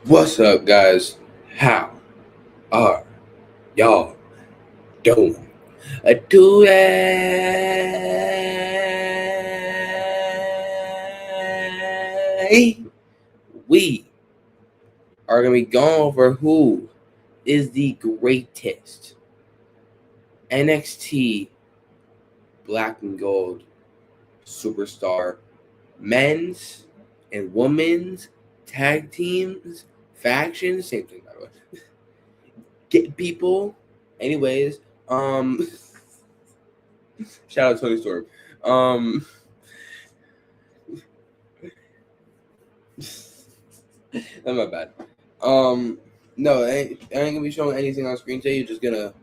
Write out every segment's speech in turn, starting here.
What's up, guys? How are y'all doing? Today, we are going to be going over who is the greatest NXT Black and Gold superstar men's and women's tag teams, factions, same thing, by the way. Get people. Anyways, shout out Tony Storm. That's my bad. No, I ain't gonna be showing anything on screen today. You're just gonna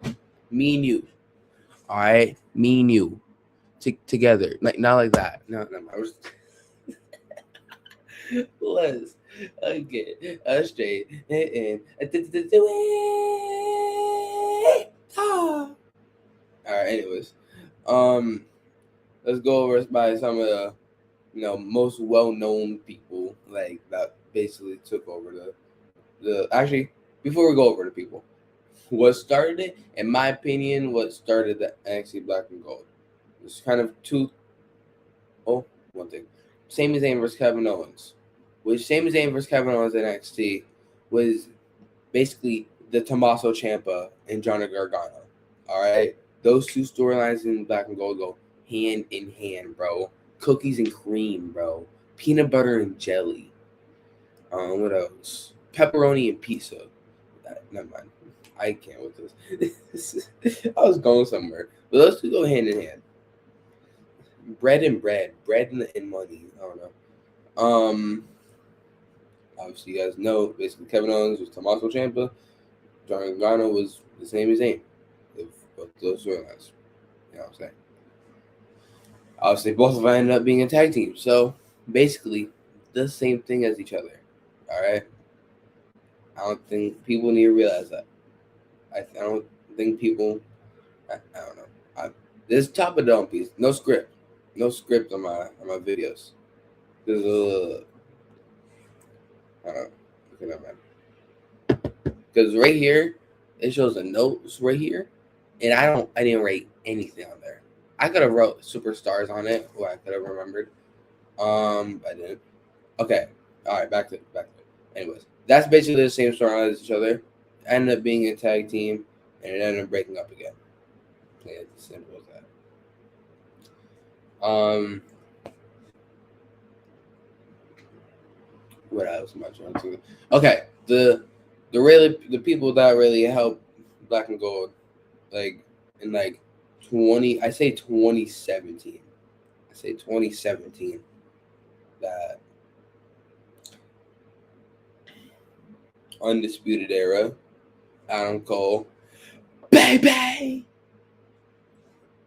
me and you. All right, me and you together, like not like that. No, I was. Let's get straight and all right. Anyways, let's go over by some of the most well-known people like that basically took over the actually before we go over the people, what started it, in my opinion, what started the NXT Black and Gold. It's kind of one thing. Sami Zayn versus Kevin Owens. Which Sami Zayn versus Kevin Owens in NXT was basically the Tommaso Ciampa and Johnny Gargano. Alright? Those two storylines in Black and Gold go hand in hand, bro. Cookies and cream, bro. Peanut butter and jelly. What else? Pepperoni and pizza. Never mind. I can't with this. I was going somewhere. But those two go hand in hand. Bread and money. I don't know. Obviously you guys know basically Kevin Owens was Tommaso Ciampa. Johnny Gargano was the Sami Zayn. Both those storylines. You know what I'm saying? Obviously both of them ended up being a tag team. So basically the same thing as each other. Alright? I don't think people need to realize that. I don't think people I don't know. This top of dome piece. No script. No script on my videos. There's I don't know. Look at that, man. Because right here, it shows the notes right here, and I didn't write anything on there. I could have wrote superstars on it, or I could have remembered. I didn't. Okay. All right. Back to it. Anyways, that's basically the same story as each other. Ended up being a tag team, and it ended up breaking up again. Yeah, it's as simple as that. What else am I trying to? Okay, the people that really helped Black and Gold, like in like 2017. I say 2017. That Undisputed Era, Adam Cole, baby,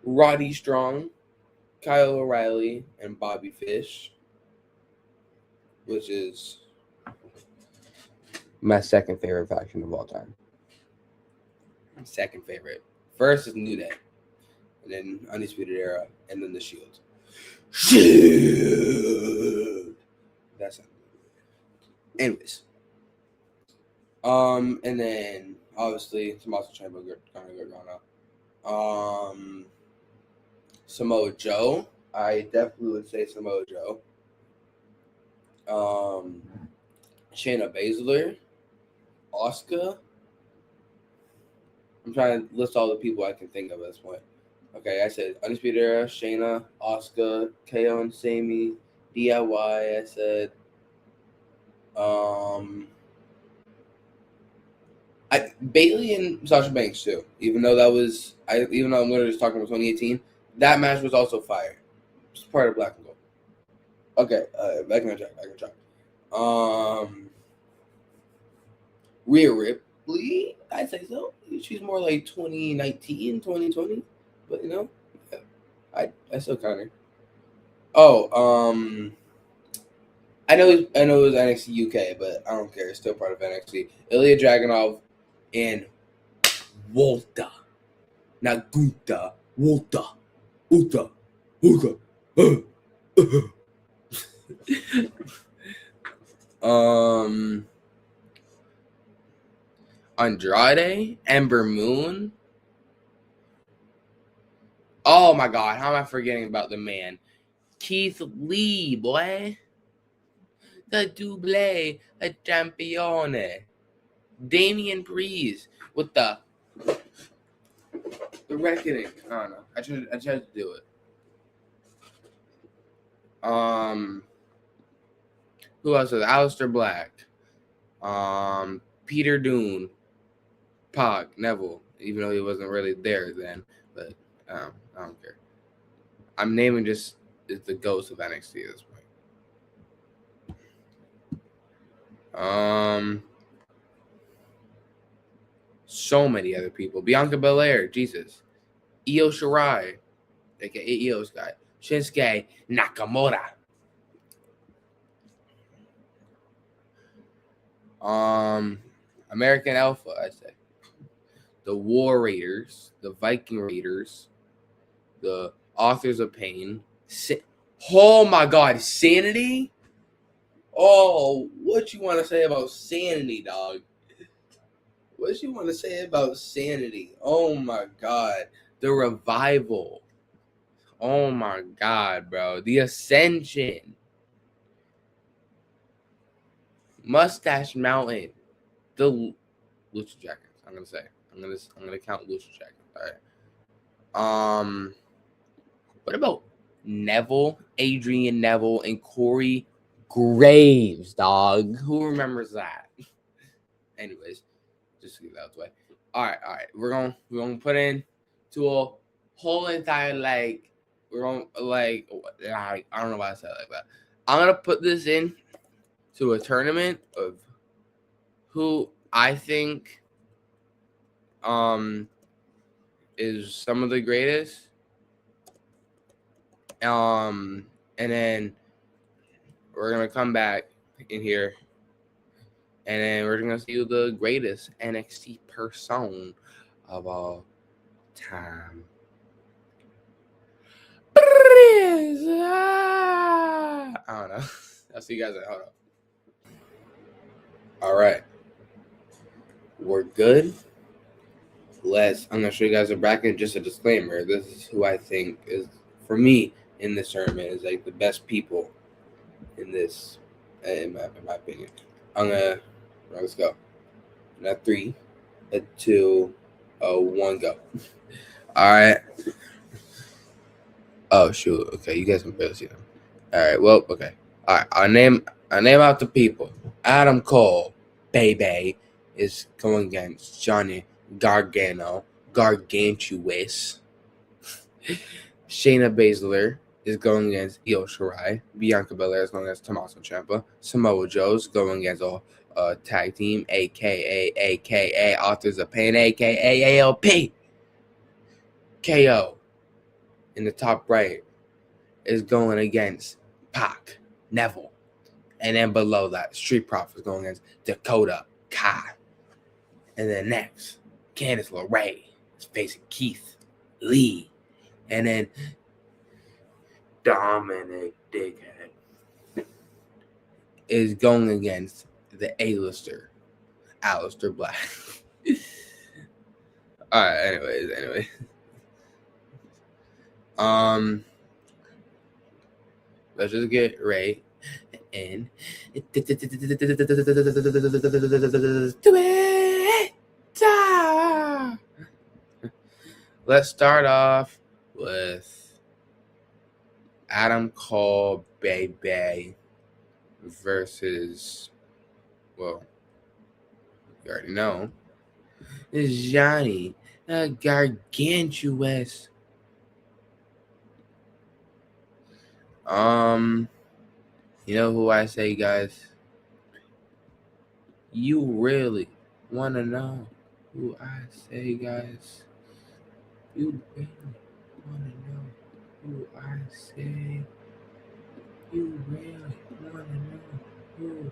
Roddy Strong, Kyle O'Reilly, and Bobby Fish, which is my second favorite faction of all time. Second favorite. First is New Day, and then Undisputed Era, and then the Shield. That's it. Anyways. And then obviously Tommaso Ciampa, Gargano. Samoa Joe. I definitely would say Samoa Joe. Shayna Baszler, Asuka. I'm trying to list all the people I can think of at this point. Okay, I said Undisputed Era, Shayna, Asuka, KO and Sami, DIY. I said Bayley and Sasha Banks too. Even though I'm literally just talking about 2018, that match was also fire. It's part of Black and Gold. Okay, back in track. Rhea Ripley, I'd say so. She's more like 2019, 2020, but I still count her. I know it was NXT UK, but I don't care. It's still part of NXT. Ilya Dragunov and Walter, not Gunta, Walter, Uta. Andrade, Ember Moon. Oh my God, how am I forgetting about the man? Keith Lee, boy. The double, a champione. Damian Priest with the reckoning. I don't know. I tried to do it. Who else was Aleister Black? Peter Dune, Pac, Neville, even though he wasn't really there then, but I don't care. I'm naming just the ghost of NXT at this point. So many other people. Bianca Belair, Jesus. Io Shirai, aka Io's guy. Shinsuke Nakamura. American Alpha, I say. The War Raiders, the Viking Raiders, the Authors of Pain. Oh my God, Sanity? Oh, what you want to say about Sanity, dog? What you want to say about Sanity? Oh my God, the Revival. Oh my God, bro, the Ascension. Mustache Mountain. The Lucha Jackets. I'm gonna count Lucha Jackets. All right. What about Neville, Adrian Neville, and Corey Graves, dog? Who remembers that? Anyways, just to get that out of the way. All right. We're gonna put in to a whole entire we're gonna I don't know why I said it like that. I'm gonna put this in to a tournament of who I think is some of the greatest. And then we're gonna come back in here, and then we're gonna see the greatest NXT person of all time. I don't know. I'll see you guys later. Hold up. All right, we're good. I'm gonna show you guys a bracket. Just a disclaimer: this is who I think is, for me, in this tournament, is like the best people in this, in my opinion. Let's go. A 3, a 2, a 1, go. All right. Oh shoot. Okay, you guys can barely see them. All right. Well, okay. All right. I name out the people. Adam Cole, baby, is going against Johnny Gargantuous. Shayna Baszler is going against Io Shirai. Bianca Belair is going against Tommaso Ciampa. Samoa Joe's going against a tag team, aka Authors of Pain, aka ALP. KO in the top right is going against Pac, Neville. And then below that, Street Profits going against Dakota Kai. And then next, Candice LeRae is facing Keith Lee. And then Dominic Dickhead is going against the A-lister, Aleister Black. Alright, anyway. Let's just get right in. Let's start off with Adam Cole, baby, versus, well, you already know, Johnny Gargantuous. You know who I say, guys? You really want to know who I say, guys? You really want to know who I say? You really want to know who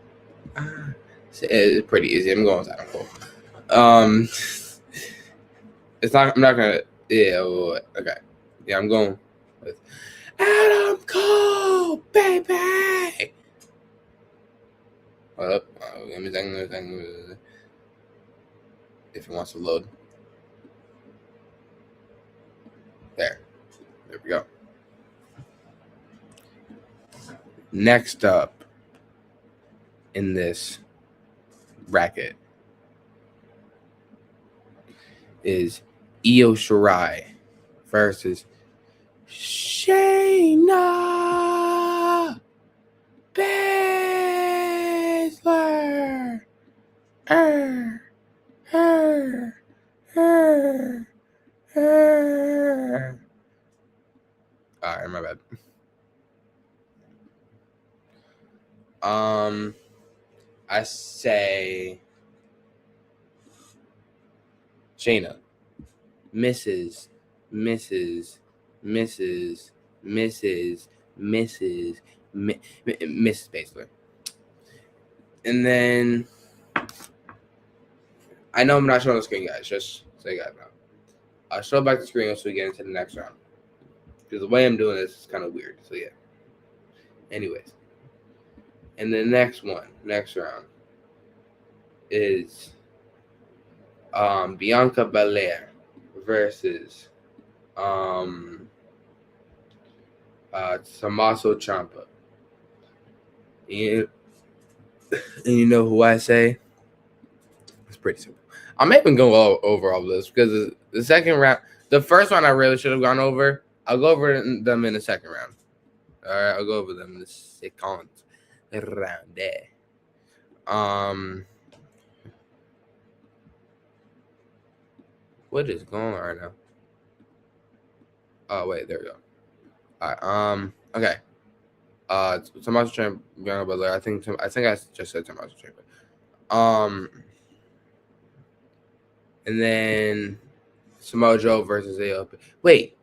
I say? It's pretty easy. I'm going with Adam Cole. I'm not gonna. Yeah. Okay. Yeah, I'm going with Adam Cole, baby. Hold up. Let me think. if it wants to load. There we go. Next up in this bracket is Io Shirai versus Shayna Baszler. All right, my bad. I say Shayna. Mrs. Baszler. And then I know I'm not showing the screen, guys. Just so you guys know. I'll show back the screen once we get into the next round. Because the way I'm doing this is kind of weird. So yeah. Anyways. And the next round, is Bianca Belair versus Tommaso Ciampa. And you know who I say? It's pretty simple. I'm even going over all this because the second round, the first round I really should have gone over. I'll go over them in the second round. All right, I'll go over them in the second round there. What is going on right now? Oh wait, there we go. All right. Okay. Tommaso Ciampa, Bianca Belair. I think I just said Tommaso Ciampa. And then Samoa Joe versus AOP. Wait.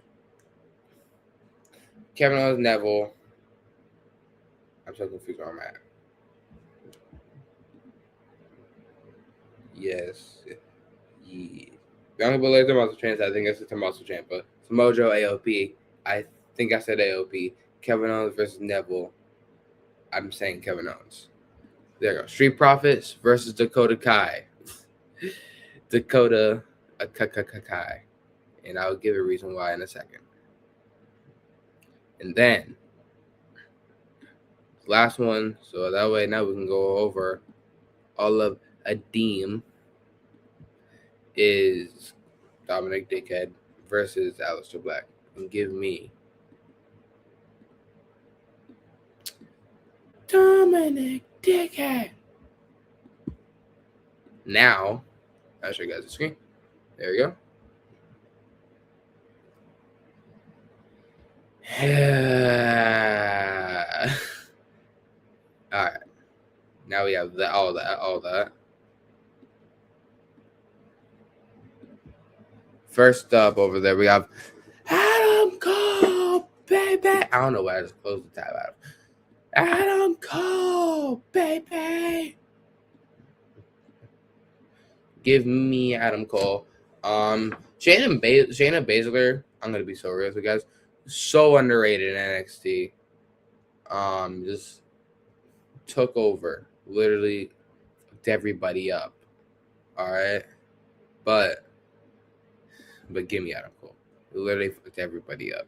Kevin Owens, Neville. I'm so confused where I'm at. Yes. Yeah. Bianca Belair, Tommaso Ciampa. I think I said Tommaso Ciampa. Samoa Joe, AOP. I think I said AOP. Kevin Owens versus Neville. I'm saying Kevin Owens. There you go. Street Profits versus Dakota Kai. Dakota Kai. And I'll give a reason why in a second. And then, last one. So that way now we can go over all of Adeem is Dominic Dickhead versus Aleister Black. And give me Dominic Dickhead. Now, I'll show you guys the screen. There we go. All right. Now we have all that. First up over there, we have Adam Cole, baby. I don't know why I just closed the tab out. Adam Cole, baby. Give me Adam Cole. Shayna Baszler, I'm gonna be so real with you guys. So underrated in NXT. Just took over, literally fucked everybody up. All right, but give me Adam Cole. Literally fucked everybody up.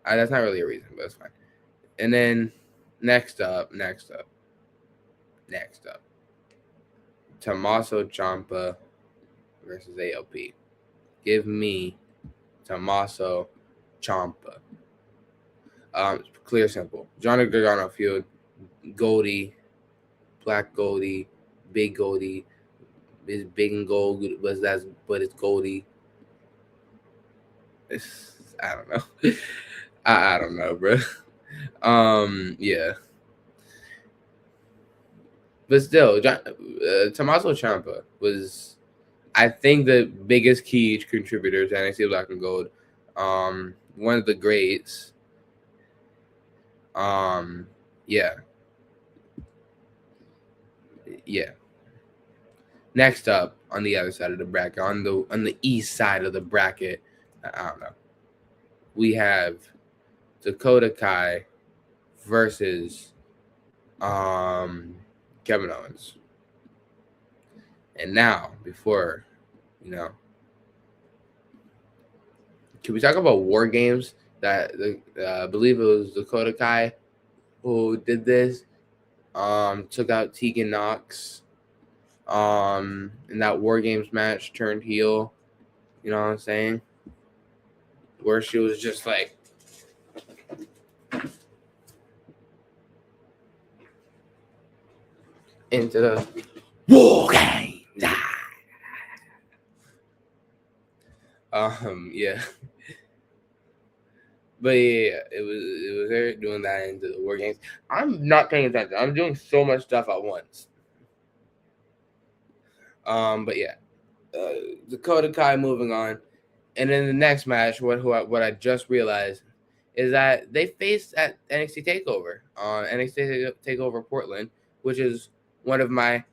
That's not really a reason, but it's fine. And then next up, Tommaso Ciampa versus AOP. Give me Tommaso Ciampa. Clear, simple. Johnny Gargano feud. Goldie, Black Goldie, Big Goldie. It's big and gold, but it's Goldie. I don't know. I don't know, bro. Yeah. But still, Tommaso Ciampa was, I think, the biggest key contributor to NXT Black and Gold. One of the greats. Yeah. Next up, on the other side of the bracket, on the east side of the bracket, I don't know. We have Dakota Kai versus Kevin Owens. And now, before, can we talk about War Games? That I believe it was Dakota Kai who did this. Took out Tegan Knox. In that War Games match, turned heel. You know what I'm saying? Where she was just like, into the War Games. Yeah. But yeah, it was her doing that into the War Games. I'm not paying attention. I'm doing so much stuff at once. But yeah, Dakota Kai moving on, and then the next match, what I just realized is that they faced at NXT Takeover on NXT Takeover Portland, which is one of my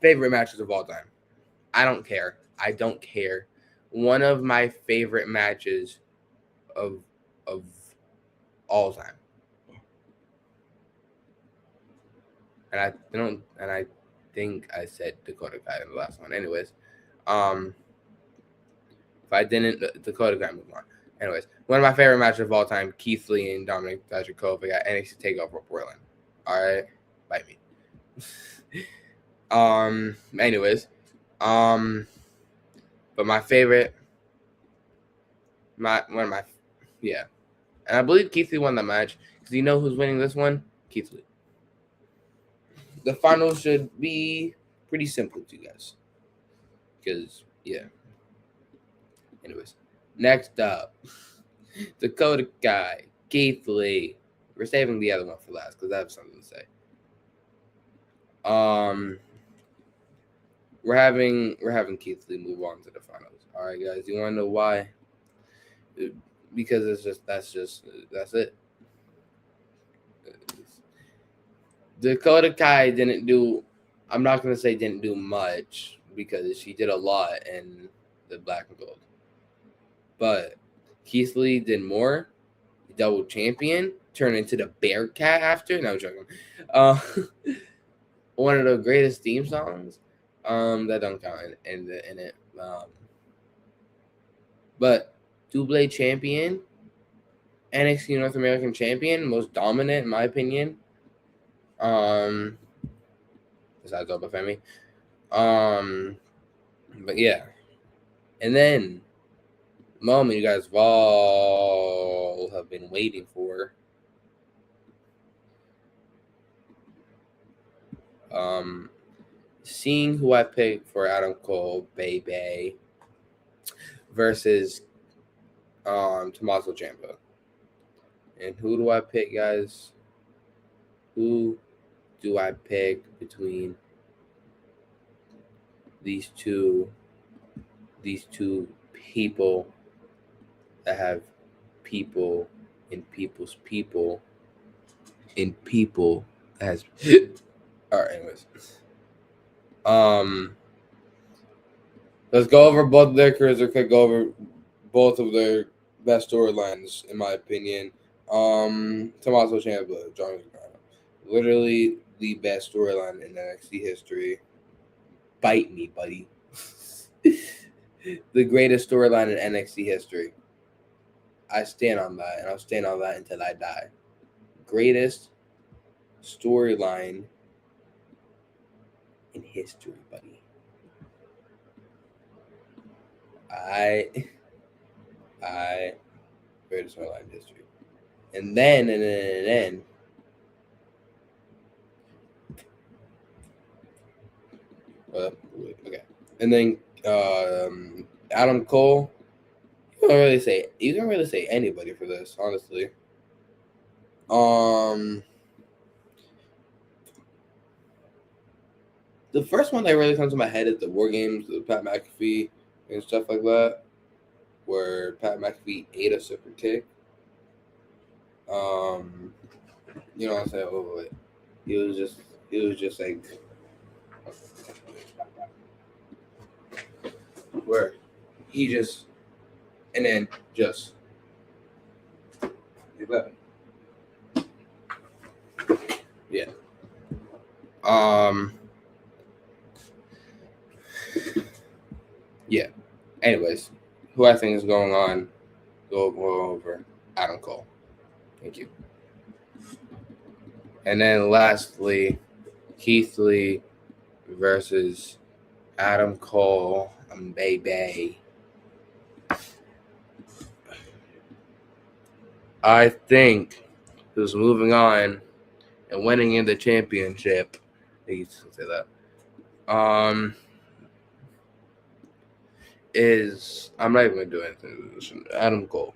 favorite matches of all time. I don't care. One of my favorite matches of all time. And I think I said Dakota Kai in the last one. Anyways, if I didn't, Dakota Kai move on. Anyways, one of my favorite matches of all time: Keith Lee and Dominic Dijakovic at NXT Takeover Portland. All right, bite me. Anyways, but my favorite, and I believe Keith Lee won the match because you know who's winning this one? Keith Lee. The final should be pretty simple to you guys. Because, yeah. Anyways, next up, Dakota Kai, Keith Lee. We're saving the other one for last because I have something to say. We're having Keith Lee move on to the finals. All right, guys. You want to know why? Because that's it. Dakota Kai didn't do. I'm not gonna say didn't do much because she did a lot in the black and gold. But Keith Lee did more. Double champion, turned into the Bearcat after. No, I'm joking. One of the greatest theme songs. That don't count in it. But double champion, NXT North American champion, most dominant in my opinion. Besides Oba Femi. But yeah. And then moment you guys all have been waiting for. Seeing who I picked for Adam Cole, baby, versus Tommaso Ciampa. And who do I pick, guys? Who do I pick between these two people that have people in people's people in people as all right, anyways. Let's go over both their careers. Or could go over both of their best storylines, in my opinion. Tommaso Ciampa, John Gargano, literally the best storyline in NXT history. Bite me, buddy. The greatest storyline in NXT history. I stand on that, and I'll stand on that until I die. Greatest storyline in history, buddy. Greatest storyline in history. And then okay. And then Adam Cole. You can really say anybody for this, honestly. The first one that really comes to my head is the War Games, the Pat McAfee and stuff like that, where Pat McAfee ate a super kick. You know what I'm saying? Oh, wait. It was just like where he just and then just 11. Yeah. Yeah. Anyways, who I think is going on, go over Adam Cole. Thank you. And then lastly, Keith Lee versus Adam Cole and Baby. I think who's moving on and winning in the championship. I used to say that. Is I'm not even gonna do anything. Adam Cole.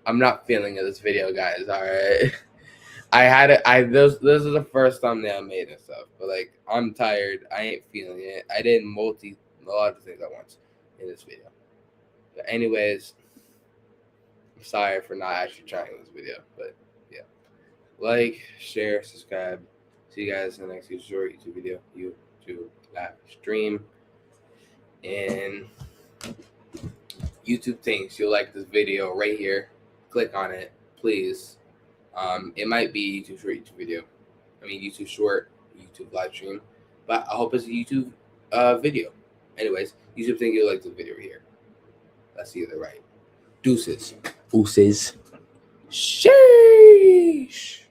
I'm not feeling it this video, guys. All right. I had it. This is the first thumbnail I made and stuff, but like I'm tired. I ain't feeling it. I did a lot of things at once in this video. But anyways, I'm sorry for not actually trying this video, but yeah, like, share, subscribe. See you guys in the next short YouTube video, YouTube live stream, and YouTube thinks you'll like this video right here. Click on it, please. It might be YouTube short YouTube video. I mean YouTube short, YouTube live stream. But I hope it's a YouTube video. Anyways, YouTube think you'll like this video right here. Let's see if they're right. Deuces. Uces. Sheesh.